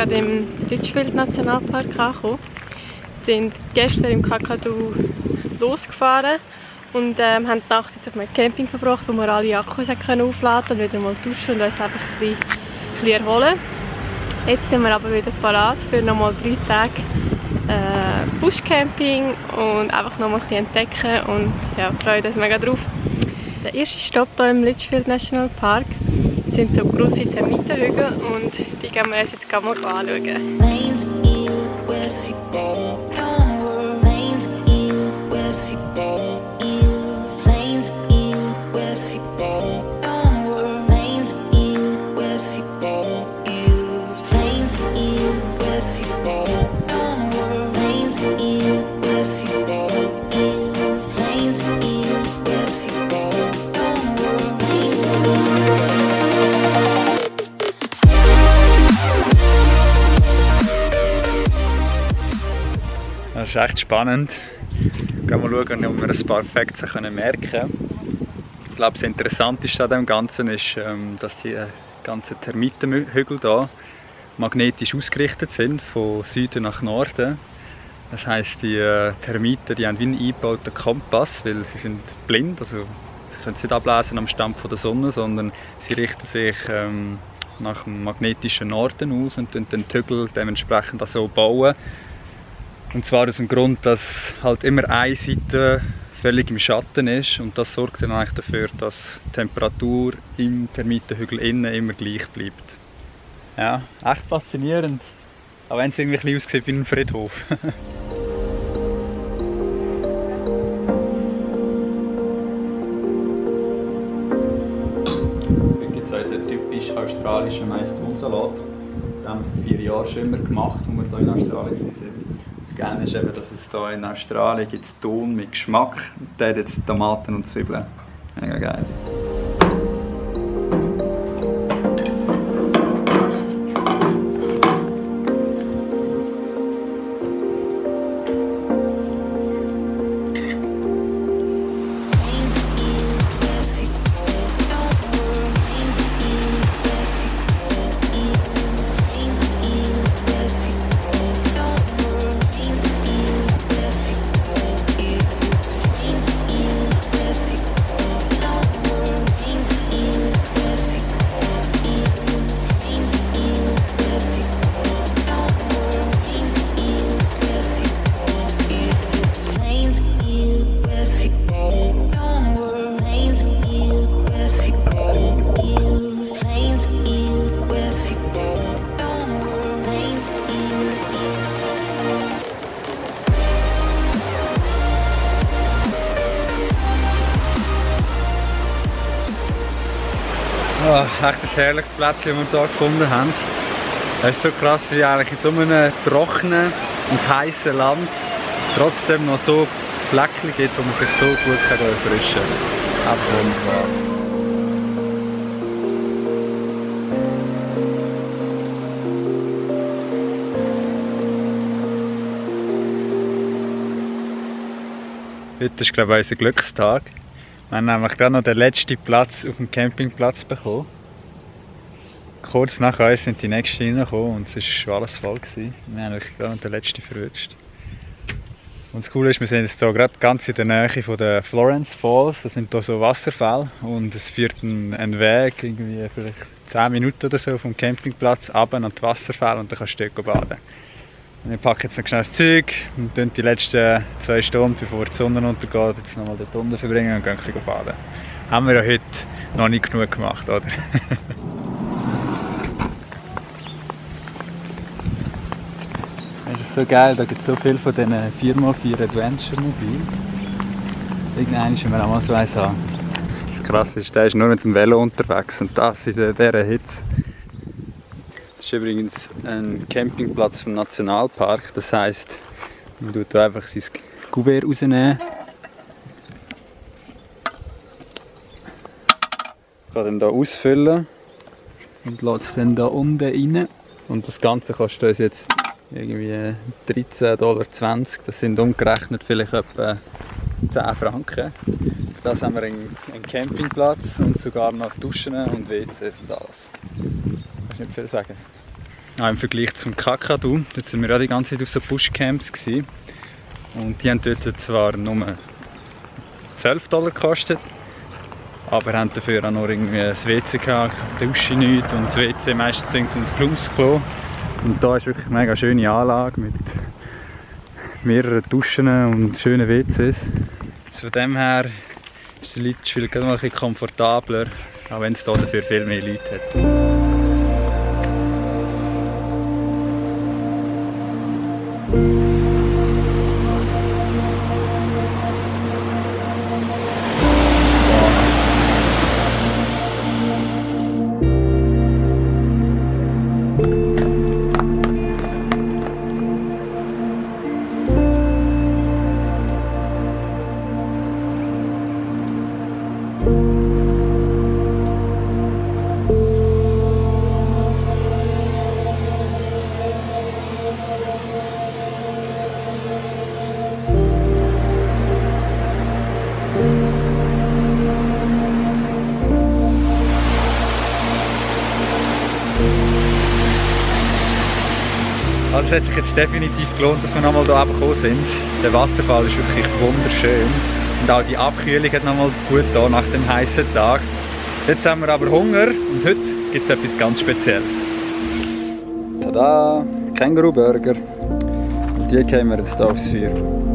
gerade im Litchfield Nationalpark angekommen. Wir sind gestern im Kakadu losgefahren und haben die Nacht jetzt auf einem Camping verbracht, wo wir alle Akkus können aufladen und wieder mal duschen und uns einfach ein bisschen erholen. Jetzt sind wir aber wieder parat für nochmal 3 Tage Buschcamping und einfach nochmal ein bisschen entdecken und ja, freuen uns mega drauf. Der erste Stopp hier im Litchfield National Park sind so grosse Termitenhügel und die gehen wir uns jetzt mal anschauen. Das ist echt spannend. Gehen wir schauen, ob wir ein paar Facts merken können. Ich glaube, das Interessanteste an dem Ganzen ist, dass die ganzen Termitenhügel hier magnetisch ausgerichtet sind, von Süden nach Norden. Das heisst, die Termiten die haben wie einen eingebauten Kompass, weil sie sind blind, also sie können es nicht ablesen am Stand der Sonne, sondern sie richten sich nach dem magnetischen Norden aus und den Hügel dementsprechend so bauen. Und zwar aus dem Grund, dass halt immer eine Seite völlig im Schatten ist und das sorgt dann eigentlich dafür, dass die Temperatur im Termitenhügel innen immer gleich bleibt. Ja, echt faszinierend. Auch wenn es irgendwie aussieht wie ein Friedhof. Hier gibt es unseren typisch australischen Mais-Thunsalat. Den haben wir vor 4 Jahren schon immer gemacht, als wir hier in Australien waren. Das Geile ist eben, dass es hier in Australien gibt Ton mit Geschmack. Der hat jetzt Tomaten und Zwiebeln. Mega geil. Oh, echt ein herrliches Plätzchen, das wir hier gefunden haben. Es ist so krass, wie eigentlich in so einem trockenen und heißen Land trotzdem noch so Fleckchen gibt, wo man sich so gut erfrischen kann. Einfach wunderbar. Heute ist, glaube ich, unser Glückstag. Wir haben nämlich gerade noch den letzten Platz auf dem Campingplatz bekommen. Kurz nach uns sind die nächsten reingekommen und es war schon alles voll gewesen. Wir haben gerade noch den letzten verwünscht. Und das Coole ist, wir sind jetzt hier gerade ganz in der Nähe von den Florence Falls. Das sind hier so Wasserfälle und es führt einen Weg, irgendwie vielleicht 10 Minuten oder so vom Campingplatz runter an die Wasserfälle und dann kannst du dort baden. Und ich packe jetzt noch schnell das Zeug und dann die letzten 2 Stunden, bevor die Sonne untergeht, jetzt nochmal dort unten verbringen und gehen ein bisschen baden. Haben wir ja heute noch nicht genug gemacht, oder? Das ist so geil, da gibt es so viel von diesen 4x4 Adventure-Mobilen. Irgendwann müssen wir auch mal so eins haben. Das Krasse ist, der ist nur mit dem Velo unterwegs und das in dieser Hitze. Das ist übrigens ein Campingplatz vom Nationalpark, das heisst, man tut hier einfach sein Kuvert rausnehmen. Kann dann hier ausfüllen und lässt es dann hier unten rein. Und das Ganze kostet uns jetzt irgendwie $13,20. Das sind umgerechnet vielleicht etwa 10 Franken. Für das haben wir einen Campingplatz und sogar noch Duschen und WCs und alles. Kannst nicht viel sagen. Auch im Vergleich zum Kakadu. Dort sind wir ja die ganze Zeit auf so Bushcamps gewesen. Und die haben dort zwar nur $12 gekostet, aber haben dafür auch noch irgendwie ein WC gehabt, Dusche nicht und das WC meistens ins Plumpsklo. Und da ist wirklich eine mega schöne Anlage mit mehreren Duschen und schönen WCs. Von dem her ist der Litchfield gerade mal ein bisschen komfortabler, auch wenn es hier dafür viel mehr Leute hat. Also es hat sich jetzt definitiv gelohnt, dass wir nochmal hier gekommen sind. Der Wasserfall ist wirklich wunderschön. Und auch die Abkühlung hat nochmal gut da nach dem heißen Tag. Jetzt haben wir aber Hunger und heute gibt es etwas ganz Spezielles. Tada! Känguru-Burger. Und die kämen wir jetzt hier aufs Feuer.